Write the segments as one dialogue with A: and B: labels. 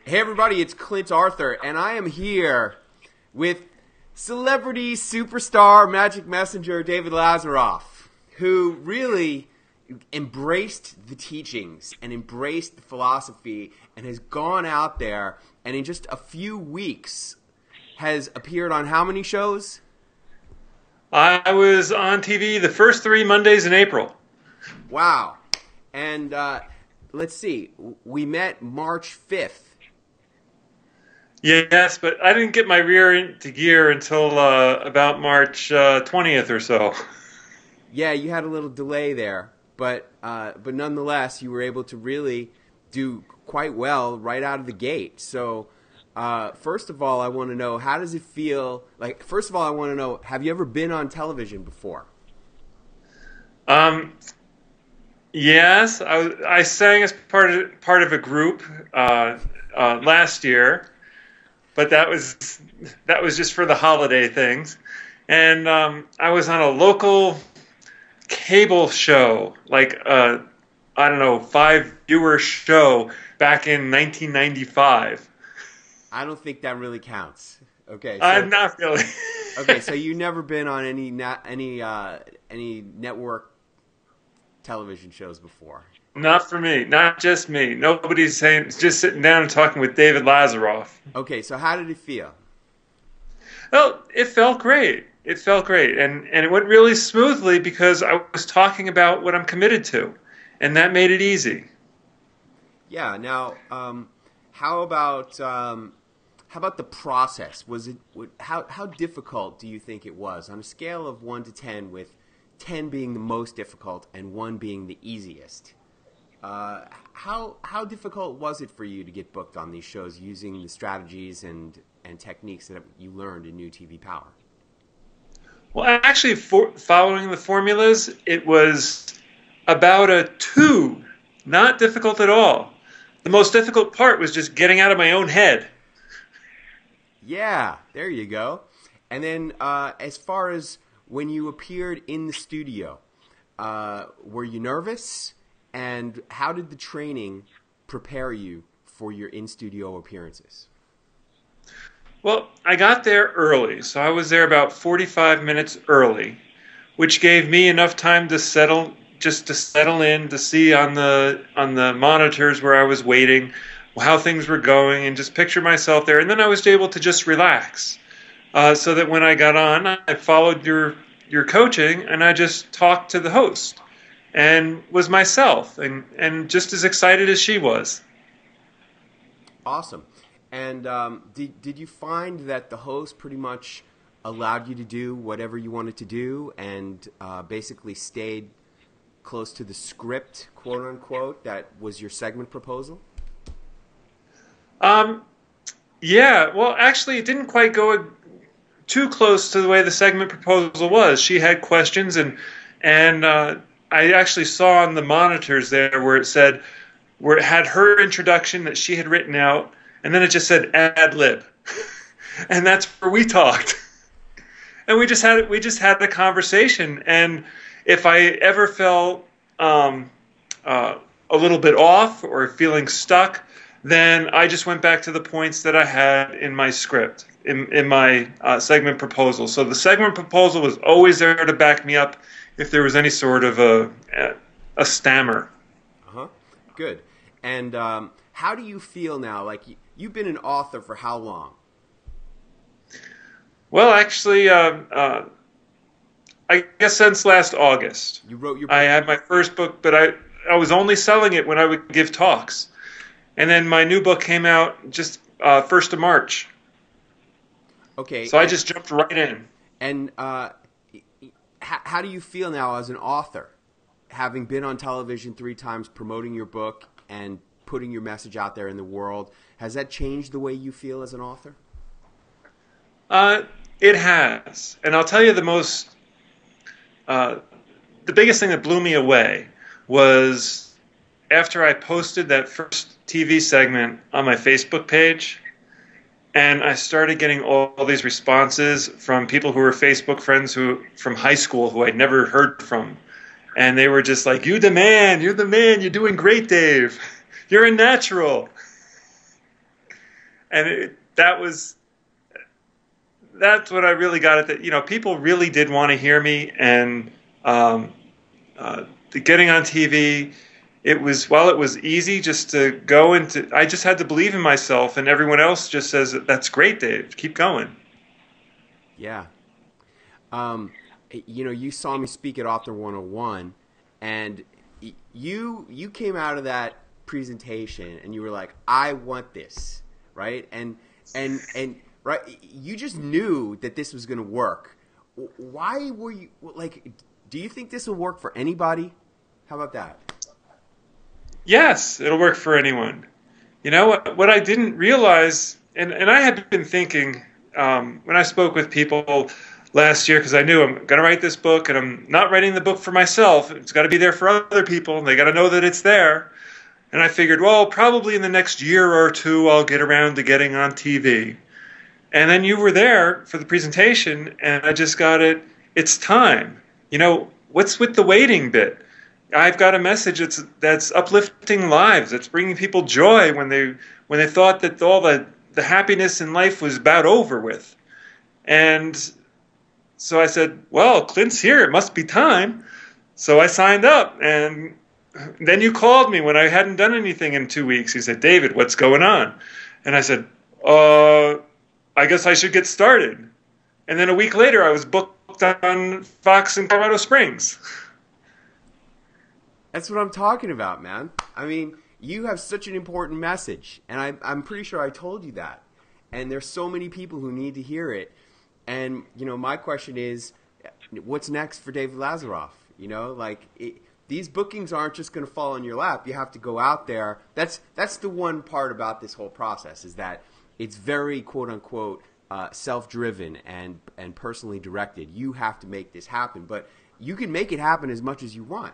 A: Hey everybody, it's Clint Arthur, and I am here with celebrity superstar magic messenger David Lazaroff, who really embraced the teachings and embraced the philosophy and has gone out there and in just a few weeks has appeared on how many shows?
B: I was on TV the first 3 Mondays in April.
A: Wow. And let's see, we met March 5th.
B: Yes, but I didn't get my rear into gear until about March 20th or so.
A: Yeah, you had a little delay there, but nonetheless, you were able to really do quite well right out of the gate. So, first of all, I want to know, how does it feel? Like, first of all, I want to know, have you ever been on television before?
B: Yes, I sang as part of a group last year. But that was just for the holiday things, and I was on a local cable show, like I don't know, 5-viewer show back in 1995.
A: I don't think that really counts. Okay, so,
B: not really.
A: Okay, so you've never been on any network television shows before.
B: Not for me, not just me. Nobody's saying, it's just sitting down and talking with David Lazaroff.
A: Okay, so how did it feel?
B: Well, it felt great. It felt great. And it went really smoothly because I was talking about what I'm committed to. And that made it easy.
A: Yeah, now, how about the process? How difficult do you think it was? On a scale of 1 to 10, with 10 being the most difficult and 1 being the easiest. How difficult was it for you to get booked on these shows using the strategies and techniques that you learned in New TV Power?
B: Well, actually, following the formulas, it was about a 2. Not difficult at all. The most difficult part was just getting out of my own head.
A: Yeah, there you go. And then as far as when you appeared in the studio, were you nervous? And how did the training prepare you for your in-studio appearances?
B: Well, I got there early, so I was there about 45 minutes early, which gave me enough time to settle in, to see on the monitors where I was waiting how things were going, and just picture myself there. And then I was able to just relax, so that when I got on, I followed your coaching, and I just talked to the host. And was myself, and just as excited as she was.
A: Awesome. And did you find that the host pretty much allowed you to do whatever you wanted to do, and basically stayed close to the script, quote unquote, that was your segment proposal?
B: Yeah. Well, actually, it didn't quite go too close to the way the segment proposal was. She had questions, and I actually saw on the monitors there where it had her introduction that she had written out, and then it just said ad lib. And that's where we talked. And we just had a conversation, and if I ever felt a little bit off or feeling stuck, then I just went back to the points that I had in my script, in my segment proposal. So the segment proposal was always there to back me up if there was any sort of a stammer.
A: Good. And how do you feel now? Like, you've been an author for how long?
B: Well, actually, I guess since last August.
A: You wrote your book?
B: I had my first book, but I was only selling it when I would give talks. And then my new book came out just 1st of March.
A: Okay.
B: So I just jumped right in.
A: And how do you feel now as an author, having been on television 3 times, promoting your book and putting your message out there in the world? Has that changed the way you feel as an author?
B: It has. And I'll tell you the biggest thing that blew me away was after I posted that first TV segment on my Facebook page, and I started getting all these responses from people who were Facebook friends from high school who I'd never heard from. And they were just like, "You're the man, you're doing great, Dave. You're a natural." And that's what I really got at. That people really did want to hear me, and the getting on TV. While it was easy just to go into, I just had to believe in myself, and everyone else just says, "That's great, Dave. Keep going."
A: Yeah. You saw me speak at Author 101, and you came out of that presentation and you were like, I want this, right? And right, you just knew that this was going to work. Why were you like? Do you think this will work for anybody? How about that?
B: Yes, it'll work for anyone. What I didn't realize, and I had been thinking when I spoke with people last year, because I knew I'm going to write this book, and I'm not writing the book for myself. It's got to be there for other people, and they got to know that it's there. And I figured, well, probably in the next year or two, I'll get around to getting on TV. And then you were there for the presentation, and I just got it. It's time. What's with the waiting bit? I've got a message that's uplifting lives. That's bringing people joy when they thought that all the happiness in life was about over with. And so I said, well, Clint's here. It must be time. So I signed up. And then you called me when I hadn't done anything in 2 weeks. You said, David, what's going on? And I said, I guess I should get started. And then a week later, I was booked on Fox in Colorado Springs.
A: That's what I'm talking about, man. I mean, you have such an important message, and I'm pretty sure I told you that. And there's so many people who need to hear it. And, my question is, what's next for David Lazaroff? These bookings aren't just going to fall in your lap. You have to go out there. That's the one part about this whole process, is that it's very, quote unquote, self-driven and personally directed. You have to make this happen, but you can make it happen as much as you want.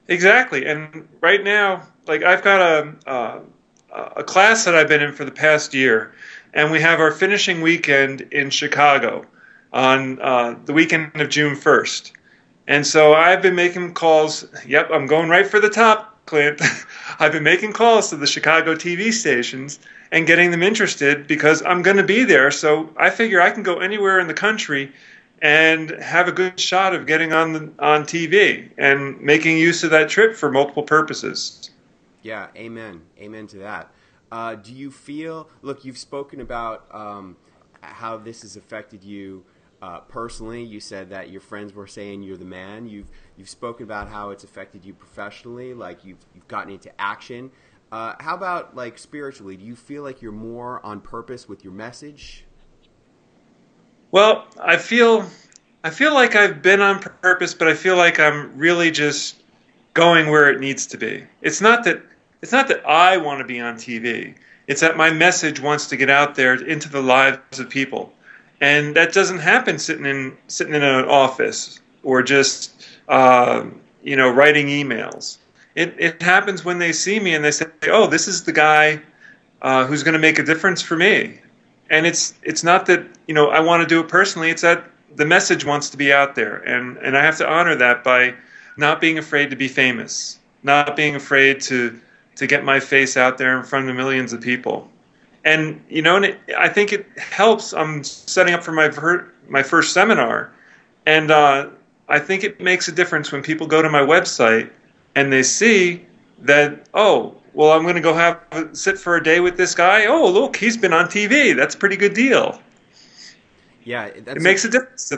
B: Exactly. And right now, I've got a class that I've been in for the past year, and we have our finishing weekend in Chicago on the weekend of June 1st. And so I've been making calls. Yep, I'm going right for the top, Clint. I've been making calls to the Chicago TV stations and getting them interested because I'm going to be there. So I figure I can go anywhere in the country and have a good shot of getting on TV and making use of that trip for multiple purposes.
A: Yeah, amen. Amen to that. Do you feel, look, you've spoken about how this has affected you personally. You said that your friends were saying you're the man. You've spoken about how it's affected you professionally, like you've gotten into action. How about spiritually? Do you feel like you're more on purpose with your message?
B: Well, I feel like I've been on purpose, but I feel like I'm really just going where it needs to be. It's not that I want to be on TV. It's that my message wants to get out there into the lives of people. And that doesn't happen sitting in an office or just writing emails. It happens when they see me and they say, "Oh, this is the guy who's going to make a difference for me." And it's not that I want to do it personally. It's that the message wants to be out there, and I have to honor that by not being afraid to be famous, not being afraid to get my face out there in front of millions of people. And I think it helps. I'm setting up for my first seminar, and I think it makes a difference when people go to my website and they see that, oh, well, I'm going to go sit for a day with this guy. Oh, look, he's been on TV. That's a pretty good deal.
A: Yeah,
B: it makes a difference.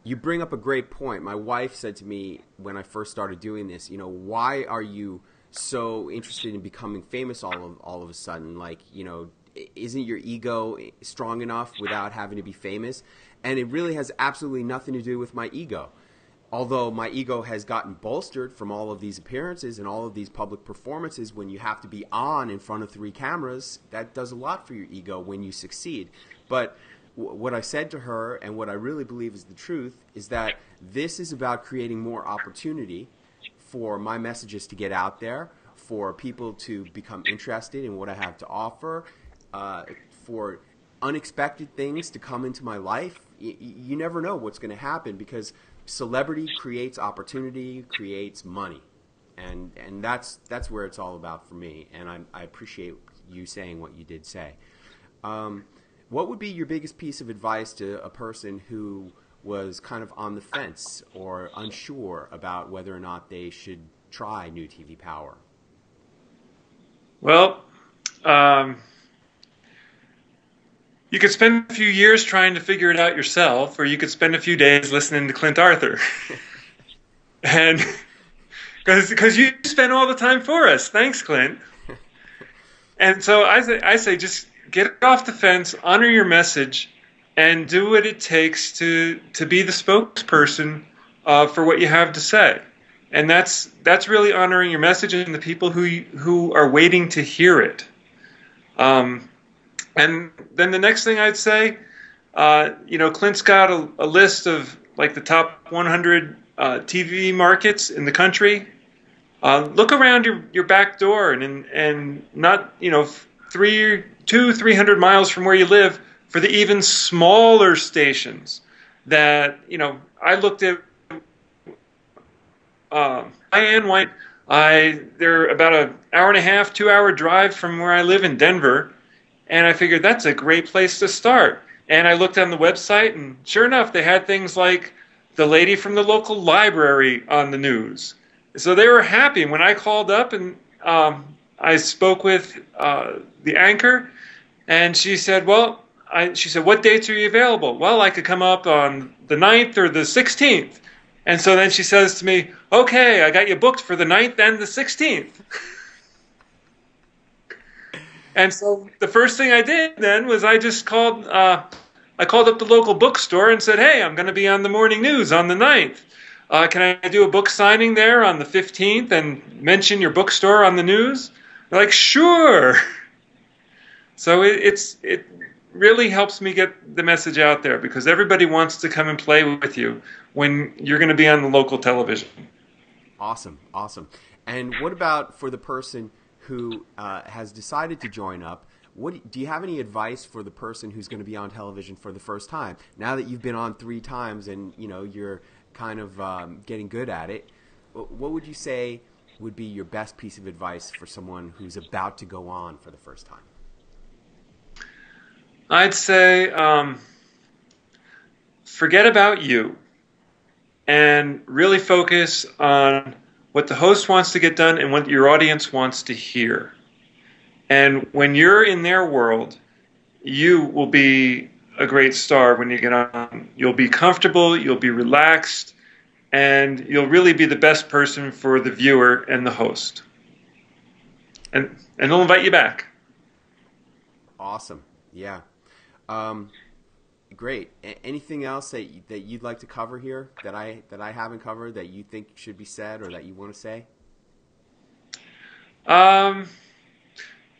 A: You bring up a great point. My wife said to me when I first started doing this, why are you so interested in becoming famous all of a sudden? Isn't your ego strong enough without having to be famous? And it really has absolutely nothing to do with my ego. Although my ego has gotten bolstered from all of these appearances and all of these public performances, when you have to be on in front of 3 cameras, that does a lot for your ego when you succeed. But what I said to her, and what I really believe is the truth, is that this is about creating more opportunity for my messages to get out there, for people to become interested in what I have to offer, for unexpected things to come into my life. You never know what's going to happen, because celebrity creates opportunity, creates money, and that's where it's all about for me. And I appreciate you saying what you did say. What would be your biggest piece of advice to a person who was kind of on the fence or unsure about whether or not they should try New TV Power?
B: Well, you could spend a few years trying to figure it out yourself, or you could spend a few days listening to Clint Arthur. And because you spend all the time for us. Thanks, Clint. And so I say just get off the fence, honor your message, and do what it takes to be the spokesperson for what you have to say. And that's really honoring your message and the people who are waiting to hear it. And then the next thing I'd say, Clint's got a list of like the top 100 TV markets in the country. Look around your back door and not 300 miles from where you live for the even smaller stations that I looked at. Diane White, they're about an hour and a half, 2-hour drive from where I live in Denver, and I figured that's a great place to start. And I looked on the website, and sure enough, they had things like the lady from the local library on the news. So they were happy. When I called up and I spoke with the anchor, and she said, what dates are you available? Well, I could come up on the 9th or the 16th. And so then she says to me, okay, I got you booked for the 9th and the 16th. And so the first thing I did then was I just called up the local bookstore and said, hey, I'm going to be on the morning news on the 9th. Can I do a book signing there on the 15th and mention your bookstore on the news? They're like, sure. So it really helps me get the message out there because everybody wants to come and play with you when you're going to be on the local television.
A: Awesome. And what about for the person who has decided to join up? Do you have any advice for the person who's going to be on television for the first time? Now that you've been on 3 times and you're kind of getting good at it, what would you say would be your best piece of advice for someone who's about to go on for the first time?
B: I'd say forget about you and really focus on what the host wants to get done and what your audience wants to hear. And when you're in their world, you will be a great star when you get on. You'll be comfortable, you'll be relaxed, and you'll really be the best person for the viewer and the host. And they'll invite you back.
A: Awesome. Yeah. Great. Anything else that you'd like to cover here that I haven't covered that you think should be said or that you want to say?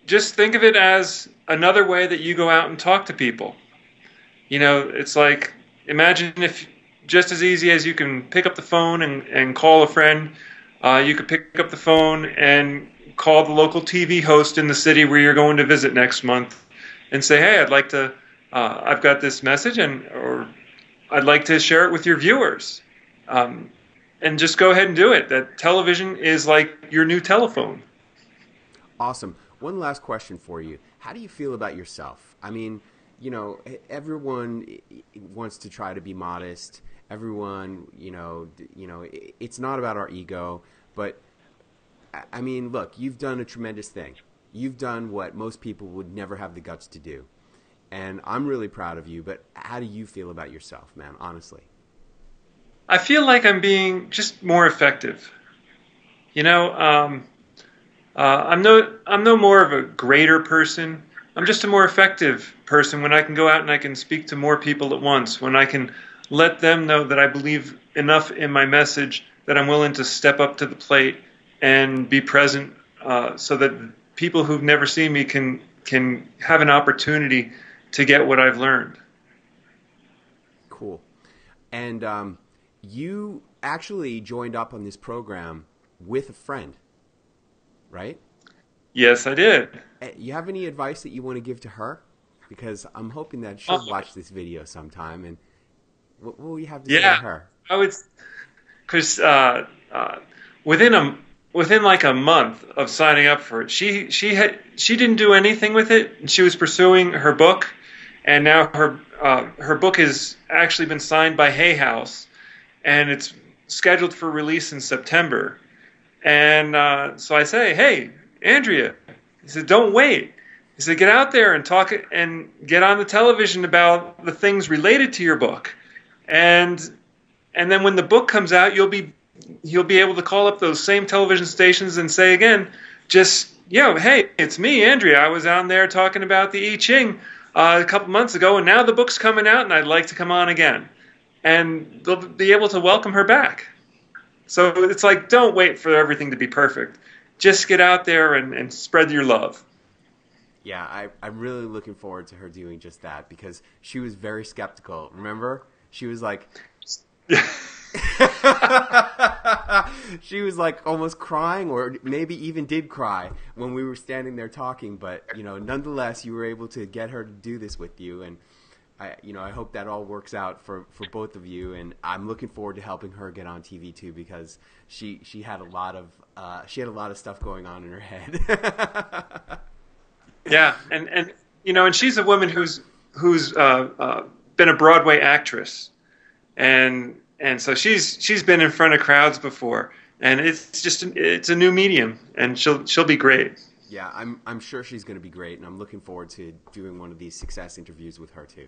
B: Just think of it as another way that you go out and talk to people. It's like, imagine if just as easy as you can pick up the phone and call a friend, you could pick up the phone and call the local TV host in the city where you're going to visit next month and say, hey, I've got this message or I'd like to share it with your viewers. And just go ahead and do it. That television is like your new telephone.
A: Awesome. One last question for you. How do you feel about yourself? I mean, everyone wants to try to be modest. Everyone, it's not about our ego. But, I mean, look, you've done a tremendous thing. You've done what most people would never have the guts to do. And I'm really proud of you. But how do you feel about yourself, man, honestly?
B: I feel like I'm being just more effective. I'm no more of a greater person. I'm just a more effective person when I can go out and I can speak to more people at once, when I can let them know that I believe enough in my message that I'm willing to step up to the plate and be present so that people who've never seen me can have an opportunity to get what I've learned.
A: Cool. And you actually joined up on this program with a friend, right?
B: Yes, I did.
A: You have any advice that you want to give to her? Because I'm hoping that she'll watch this video sometime. And what will you have to say to her?
B: I would, because within within like a month of signing up for it, she didn't do anything with it. She was pursuing her book, and now her book has actually been signed by Hay House, and it's scheduled for release in September. And so I say, hey, Andrea, he said, don't wait. He said, get out there and talk and get on the television about the things related to your book. And then when the book comes out, you'll be able to call up those same television stations and say again, just, hey, it's me, Andrea. I was on there talking about the I Ching a couple months ago, and now the book's coming out, and I'd like to come on again. And they'll be able to welcome her back. So it's like, don't wait for everything to be perfect. Just get out there and spread your love.
A: Yeah, I'm really looking forward to her doing just that, because she was very skeptical. Remember? She was like... she was like almost crying, or maybe even did cry when we were standing there talking. But, nonetheless, you were able to get her to do this with you. And I hope that all works out for both of you, and I'm looking forward to helping her get on TV too, because she had a lot of stuff going on in her head.
B: Yeah, and she's a woman who's been a Broadway actress, and so she's been in front of crowds before, and it's a new medium, and she'll be great.
A: Yeah, I'm sure she's going to be great, and I'm looking forward to doing one of these success interviews with her too.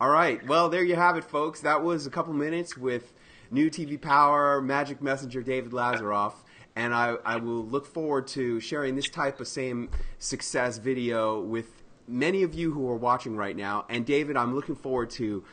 A: All right, well, there you have it, folks. That was a couple minutes with new TV Power Magic Messenger David Lazaroff, and I will look forward to sharing this type of same success video with many of you who are watching right now. And David, I'm looking forward to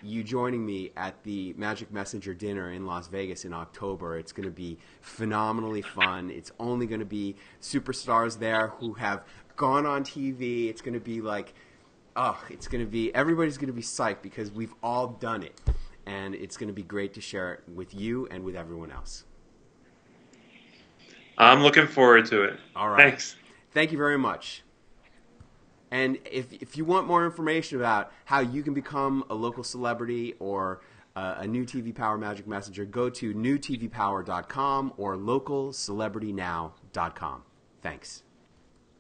A: you joining me at the Magic Messenger dinner in Las Vegas in October. It's going to be phenomenally fun. It's only going to be superstars there who have gone on TV. It's going to be like, everybody's going to be psyched because we've all done it. And it's going to be great to share it with you and with everyone else.
B: I'm looking forward to it.
A: All right.
B: Thanks.
A: Thank you very much. And if you want more information about how you can become a local celebrity or a new TV Power Magic Messenger, go to newtvpower.com or localcelebritynow.com. Thanks.